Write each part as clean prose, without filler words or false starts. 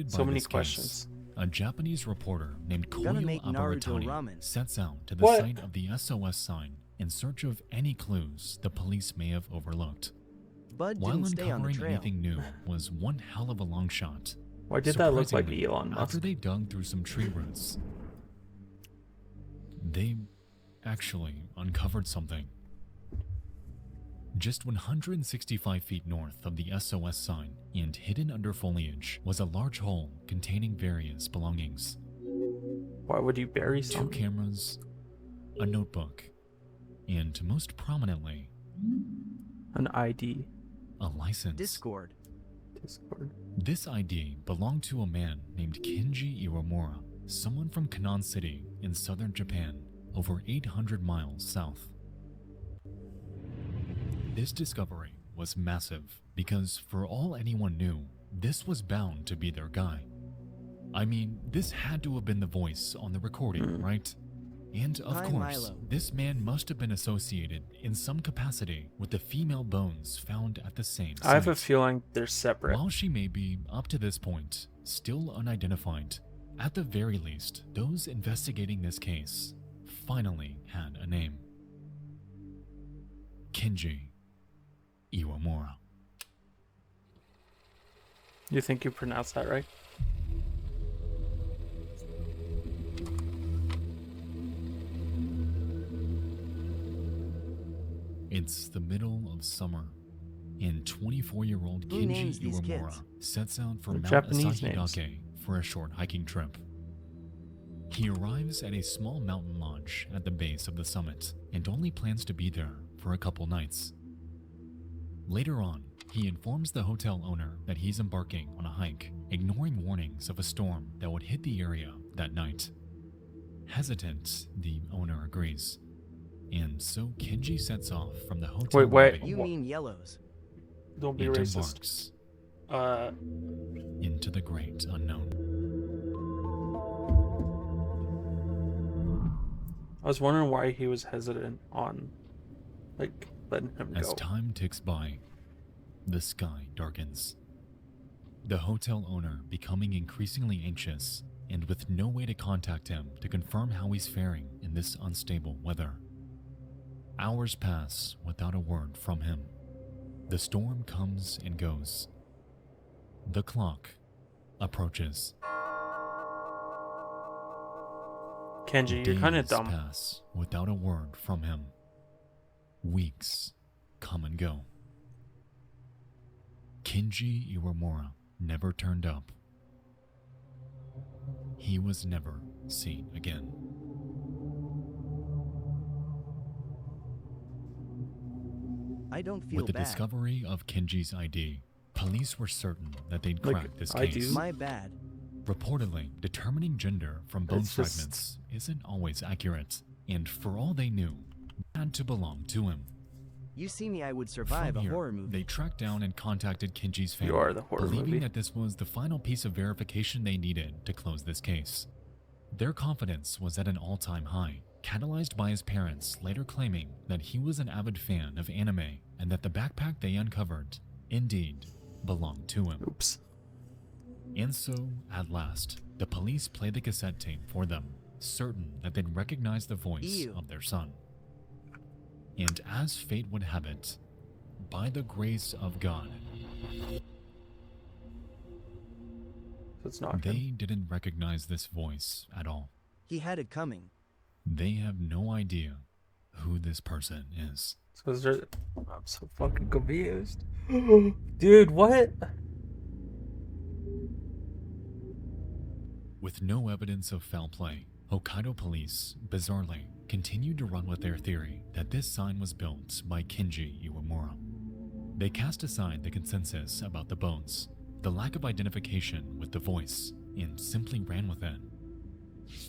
Fascinated So by many this questions. case, a Japanese reporter named Gonna Koyo make Naruto Abaratani ramen. sets out to the What? site of the SOS sign in search of any clues the police may have overlooked. Bud While didn't stay on the uncovering trail. anything new was one hell of a long shot. Why did that look like Surprisingly, Elon after Musk? they dug through some tree roots, they actually uncovered something. Just 165 feet north of the SOS sign and hidden under foliage was a large hole containing various belongings. Why would you bury 2 something? cameras, a notebook, and most prominently, An ID. a license. Discord. Discord. This ID belonged to a man named Kenji Iwamura, someone from Kanan City in southern Japan, over 800 miles south. This discovery was massive because, for all anyone knew, this was bound to be their guy. I mean, this had to have been the voice on the recording, right? And of Hi, course, Milo. this man must have been associated in some capacity with the female bones found at the same site. I have a feeling they're separate. While she may be, up to this point, still unidentified, at the very least, those investigating this case finally had a name. Kenji Iwamura. You think you pronounced that right? It's the middle of summer, and 24-year-old Who names Kenji these Iwamura kids? sets out for They're Mount Japanese names. Asahidake for a short hiking trip. He arrives at a small mountain lodge at the base of the summit and only plans to be there for a couple nights. Later on, he informs the hotel owner that he's embarking on a hike, ignoring warnings of a storm that would hit the area that night. Hesitant, the owner agrees, and so Kenji sets off from the hotel Wait. lobby You mean yellows. Don't be and racist. embarks into the great unknown. I was wondering why he was hesitant on, like, letting him As go. time ticks by, the sky darkens. The hotel owner becoming increasingly anxious and with no way to contact him to confirm how he's faring in this unstable weather. Hours pass without a word from him. The storm comes and goes. The clock approaches. Kenji, you're kind of Days dumb. pass without a word from him. Weeks come and go. Kenji Iwamura never turned up. He was never seen again. I don't feel With the bad. discovery of Kenji's ID, police were certain that they'd Like, crack this I case. do. My bad. Reportedly, determining gender from bone It's just- fragments isn't always accurate, and for all they knew, it had to belong to him. You see me, I would survive From a here, horror movie. they tracked down and contacted Kenji's family, are the horror believing movie. that this was the final piece of verification they needed to close this case. Their confidence was at an all-time high, catalyzed by his parents later claiming that he was an avid fan of anime and that the backpack they uncovered indeed belonged to him. Oops. And so, at last, the police played the cassette tape for them, certain that they'd recognize the voice Ew. of their son. And as fate would have it, by the grace of God, So it's not him. they didn't recognize this voice at all. He had it coming. They have no idea who this person is. So I'm so fucking confused. Dude, what? With no evidence of foul play, Hokkaido police, bizarrely, continued to run with their theory that this sign was built by Kenji Iwamura. They cast aside the consensus about the bones, the lack of identification with the voice, and simply ran with it.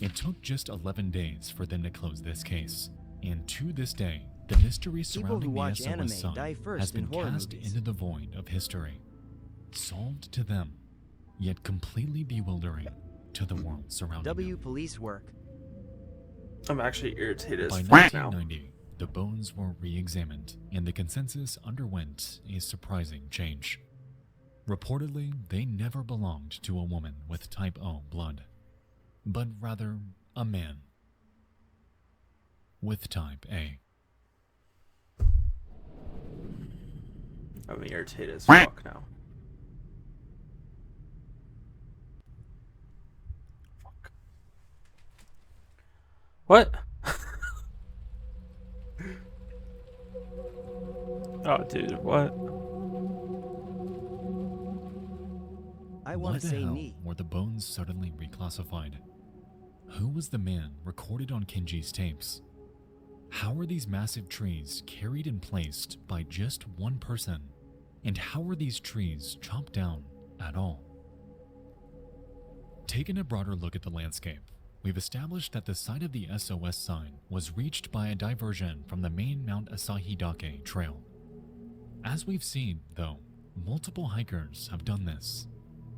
It took just 11 days for them to close this case, and to this day, the mystery People who surrounding the watch SOS anime sign die has first in been horror cast movies. into the void of history, solved to them, yet completely bewildering to the world surrounding W them. police work. I'm actually irritated By as fuck now. 1990, the bones were re-examined, and the consensus underwent a surprising change. Reportedly, they never belonged to a woman with type O blood, but rather a man with type A. I'm irritated as fuck now. Fuck. What? Oh, dude, what? I Why want to the say hell knee. were the bones suddenly reclassified? Who was the man recorded on Kinji's tapes? How were these massive trees carried and placed by just one person? And how were these trees chopped down at all? Taking a broader look at the landscape, we've established that the site of the SOS sign was reached by a diversion from the main Mount Asahidake trail. As we've seen, though, multiple hikers have done this.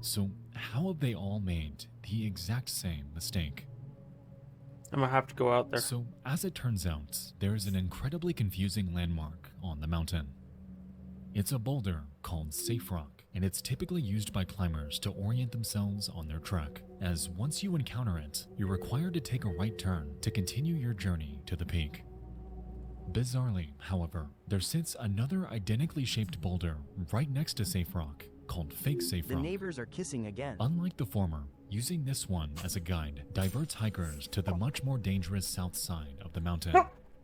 So how have they all made the exact same mistake? I'm gonna have to go out there. So, as it turns out, there's an incredibly confusing landmark on the mountain. It's a boulder called Safe Rock, and it's typically used by climbers to orient themselves on their trek, as once you encounter it, you're required to take a right turn to continue your journey to the peak. Bizarrely, however, there sits another identically shaped boulder right next to Safe Rock, called Fake Safe The Rock. neighbors are kissing again. Unlike the former, using this one as a guide diverts hikers to the much more dangerous south side of the mountain.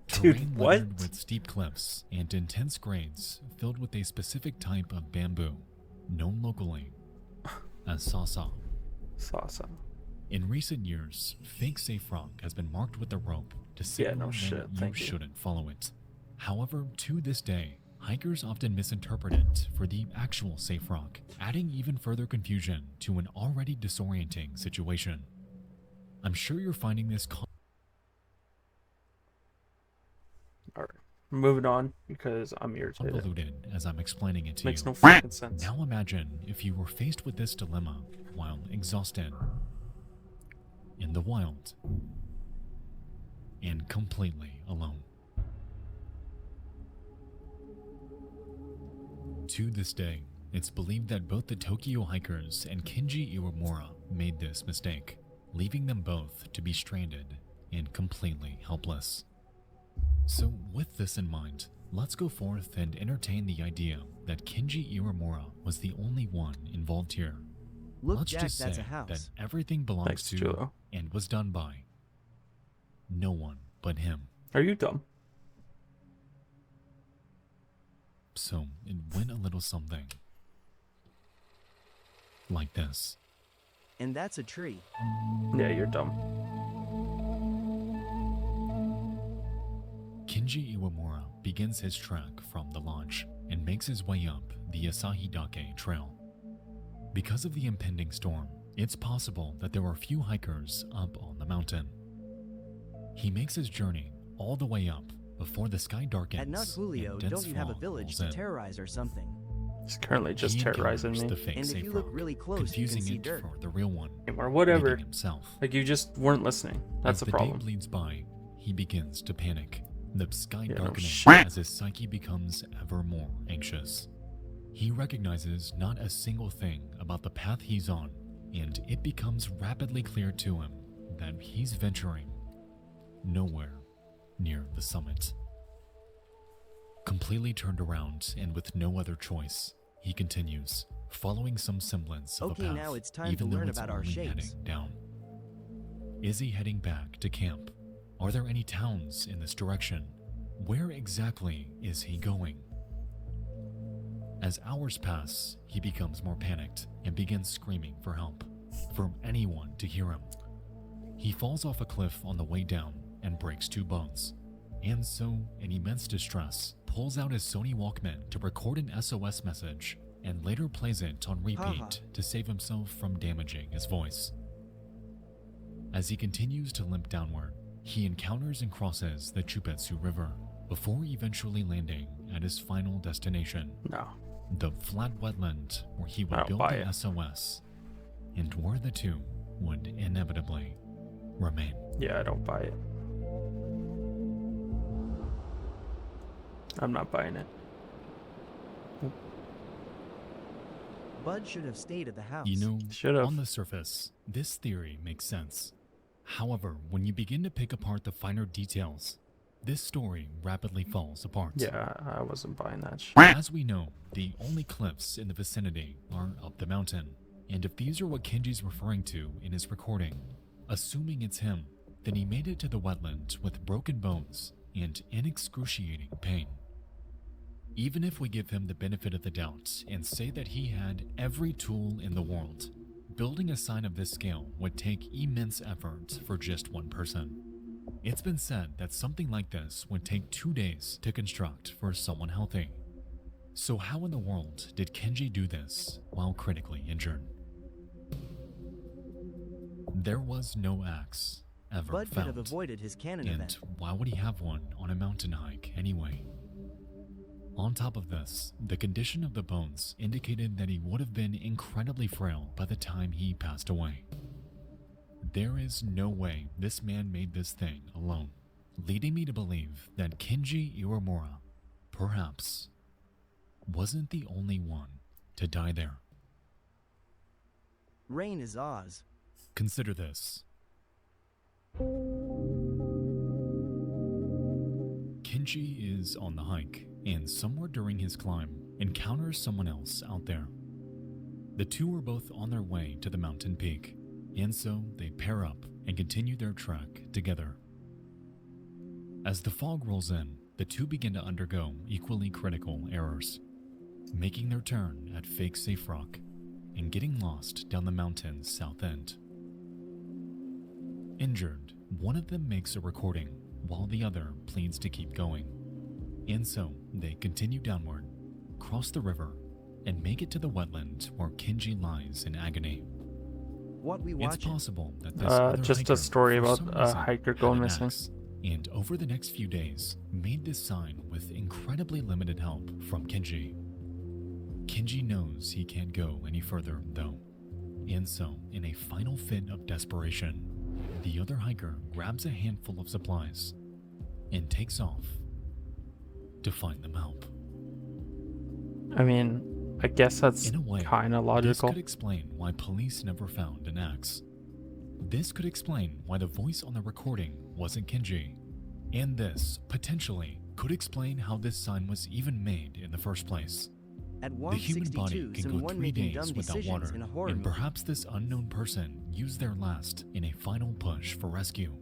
Dude, Terrain what? littered with steep cliffs and intense grades filled with a specific type of bamboo, known locally as sasa. Sasa. In recent years, Fake Safe Rock has been marked with a rope to Yeah, signal no that shit, you thank you. shouldn't follow it. However, to this day, hikers often misinterpret it for the actual Safe Rock, adding even further confusion to an already disorienting situation. I'm sure you're finding this Alright. Moving on because I'm irritated. convoluted as I'm explaining it to Makes you. no fucking sense. Now imagine if you were faced with this dilemma while exhausted, in the wild, and completely alone. To this day, it's believed that both the Tokyo hikers and Kinji Iwamura made this mistake, leaving them both to be stranded and completely helpless. So with this in mind, let's go forth and entertain the idea that Kinji Iwamura was the only one involved here. Look, Let's Jack, just that's say a house. that everything belongs Thanks, to Julo. and was done by no one but him. Are you dumb? So it went a little something like this. And that's a tree. Yeah, you're dumb. Kinji Iwamura begins his trek from the lodge and makes his way up the Asahidake Trail. Because of the impending storm, it's possible that there are few hikers up on the mountain. He makes his journey all the way up before the sky darkens. At Not Julio, and dense don't you have a fog village rolls to in. terrorize or something? He's currently just He terrorizing encounters me. the fake And if Safe you look Rock, really close, you can confusing see it dirt. for the real one, Or whatever. leading himself. Like, you just weren't listening. That's As the the problem. day bleeds by, he begins to panic, the sky Yeah, no darkening shit. as his psyche becomes ever more anxious. He recognizes not a single thing about the path he's on, and it becomes rapidly clear to him that he's venturing nowhere near the summit. Completely turned around and with no other choice, he continues, following some semblance of Okay, a path, now it's time even to though learn it's about our only shapes. heading down. Is he heading back to camp? Are there any towns in this direction? Where exactly is he going? As hours pass, he becomes more panicked and begins screaming for help, for anyone to hear him. He falls off a cliff on the way down and breaks 2 bones, and so, in immense distress, pulls out his Sony Walkman to record an SOS message and later plays it on repeat Haha. to save himself from damaging his voice. As he continues to limp downward, he encounters and crosses the Chupetsu River before eventually landing at his final destination, No. the flat wetland where he I would don't build buy the it. SOS, and where the two would inevitably remain. Yeah, I don't buy it. I'm not buying it. Bud should have stayed at the house. You know, Should've. on the surface, this theory makes sense. However, when you begin to pick apart the finer details, this story rapidly falls apart. Yeah, I wasn't buying that shit. As we know, the only cliffs in the vicinity are up the mountain, and if these are what Kenji's referring to in his recording, assuming it's him, then he made it to the wetland with broken bones and in excruciating pain. Even if we give him the benefit of the doubt and say that he had every tool in the world, building a sign of this scale would take immense effort for just one person. It's been said that something like this would take 2 days to construct for someone healthy. So how in the world did Kenji do this while critically injured? There was no axe ever Bud could found. have avoided his cannon And event. why would he have one on a mountain hike anyway? On top of this, the condition of the bones indicated that he would have been incredibly frail by the time he passed away. There is no way this man made this thing alone, leading me to believe that Kenji Iwamura, perhaps, wasn't the only one to die there. Rain is Oz. Consider this. Kenji is on the hike, and somewhere during his climb, encounters someone else out there. The two are both on their way to the mountain peak, and so they pair up and continue their trek together. As the fog rolls in, the two begin to undergo equally critical errors, making their turn at fake safe rock and getting lost down the mountain's south end. Injured, one of them makes a recording while the other pleads to keep going. And so they continue downward, cross the river, and make it to the wetland where Kenji lies in agony. What we It's watching? possible that this other Just hiker, a story for about some a reason, hiker had going an missing. axe, and over the next few days made this sign with incredibly limited help from Kenji. Kenji knows he can't go any further though, and so in a final fit of desperation, the other hiker grabs a handful of supplies and takes off to find them help. I mean, I guess that's In a way, kind of this logical. could explain why police never found an axe. This could explain why the voice on the recording wasn't Kenji. And this, potentially, could explain how this sign was even made in the first place. At The human body 162, can go someone 3 making dumb days without decisions water, in a horror and movie. perhaps this unknown person used their last in a final push for rescue.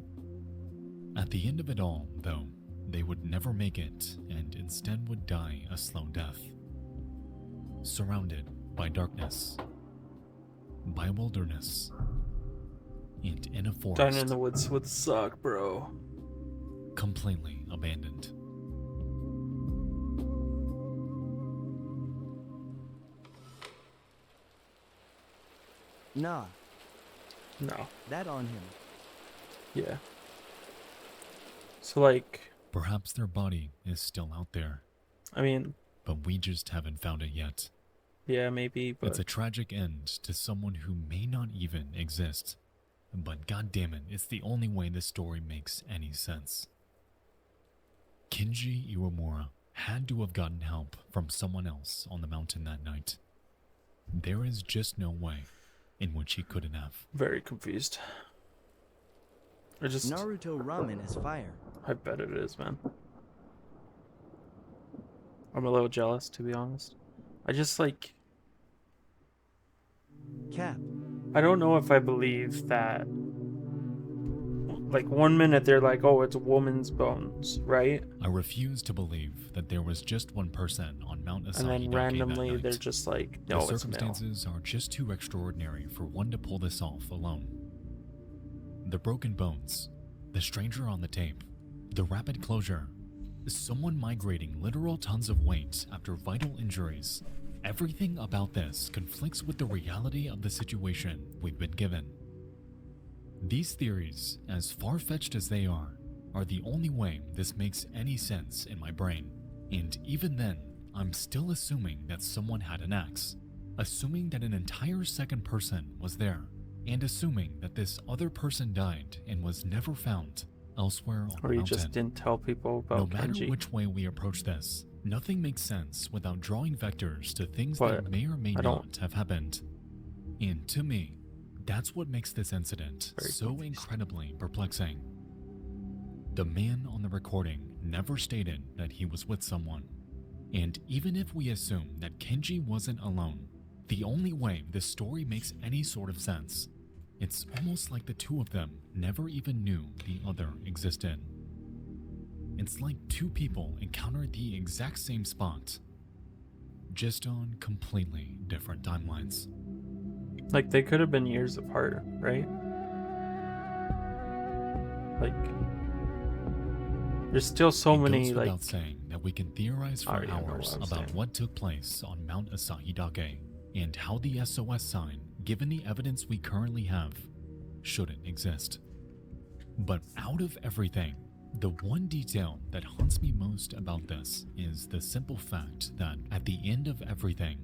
At the end of it all, though, they would never make it and instead would die a slow death. Surrounded by darkness, by wilderness, and in a forest, Dying in the woods would suck, bro. completely abandoned. Nah, No. that on him. Yeah. So, like, Perhaps their body is still out there, I mean, but we just haven't found it yet. yeah, maybe, but It's a tragic end to someone who may not even exist. But goddammit, it's the only way this story makes any sense. Kenji Iwamura had to have gotten help from someone else on the mountain that night. There is just no way in which he couldn't have. very confused. Naruto ramen is fire. I bet it is, man. I'm a little jealous, to be honest. I just, like, Cap. I don't know if I believe that. Like, 1 minute they're like, oh, it's a woman's bones, right? I refuse to believe that there was just one person on Mount Asahi And then that randomly night. they're just like, The no, it's male. circumstances are just too extraordinary for one to pull this off alone. The broken bones, the stranger on the tape, the rapid closure, someone migrating literal tons of weight after vital injuries. Everything about this conflicts with the reality of the situation we've been given. These theories, as far-fetched as they are the only way this makes any sense in my brain. And even then, I'm still assuming that someone had an axe, assuming that an entire second person was there, and assuming that this other person died and was never found elsewhere on Or the you mountain. just didn't tell people No about matter Kenji. which way we approach this, Nothing makes sense without drawing vectors to things But that may or may I don't- not have happened. And to me, that's what makes this incident Very so confused. incredibly perplexing. The man on the recording never stated that he was with someone. And even if we assume that Kenji wasn't alone, the only way this story makes any sort of sense, it's almost like the two of them never even knew the other existed. It's like two people encountered the exact same spot, just on completely different timelines. Like, they could have been years apart, right? Like, there's still so It many, goes like, without saying that we can theorize I for don't even know hours what I'm about saying. what took place on Mount Asahidake and how the SOS sign, given the evidence we currently have, shouldn't exist. But out of everything, the one detail that haunts me most about this is the simple fact that at the end of everything,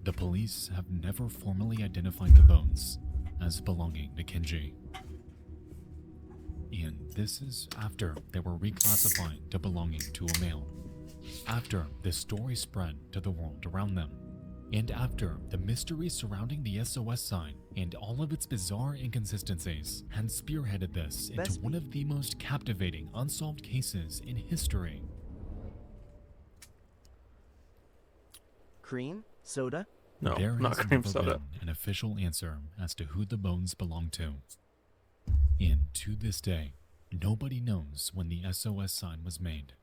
the police have never formally identified the bones as belonging to Kenji. And this is after they were reclassified to belonging to a male, after this story spread to the world around them, and after the mystery surrounding the SOS sign and all of its bizarre inconsistencies had spearheaded this into one of the most captivating unsolved cases in history. Cream? Soda? no, There not has cream never soda. been an official answer as to who the bones belong to. And to this day, nobody knows when the SOS sign was made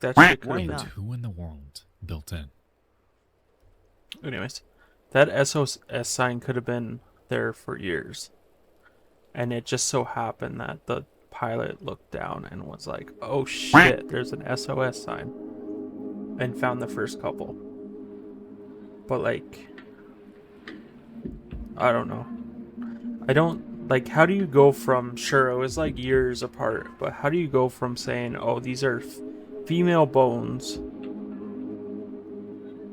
That shit could Why have and not? who in the world built it. Anyways, that SOS sign could have been there for years. And it just so happened that the pilot looked down and was like, oh shit, there's an SOS sign. And found the first couple. But, like, I don't know. I don't, like, how do you go from, sure, it was like years apart, but how do you go from saying, oh, these are female bones,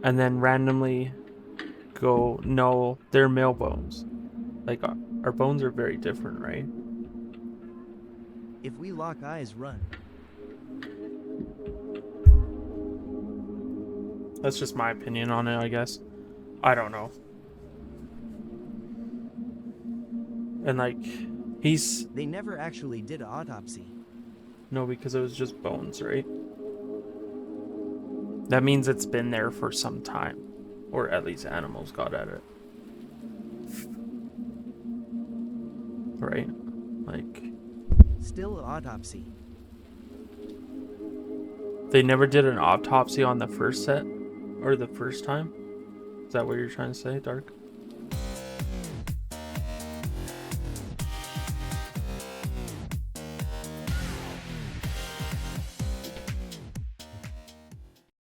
and then randomly go, no, they're male bones? Like, our bones are very different, right? If we lock eyes, run. That's just my opinion on it, I guess. I don't know. And, like, he's... They never actually did an autopsy. No, because it was just bones, right? That means it's been there for some time. Or at least animals got at it. Right? Like, Still an autopsy. they never did an autopsy on the first set? Or the first time? Is that what you're trying to say, Dark?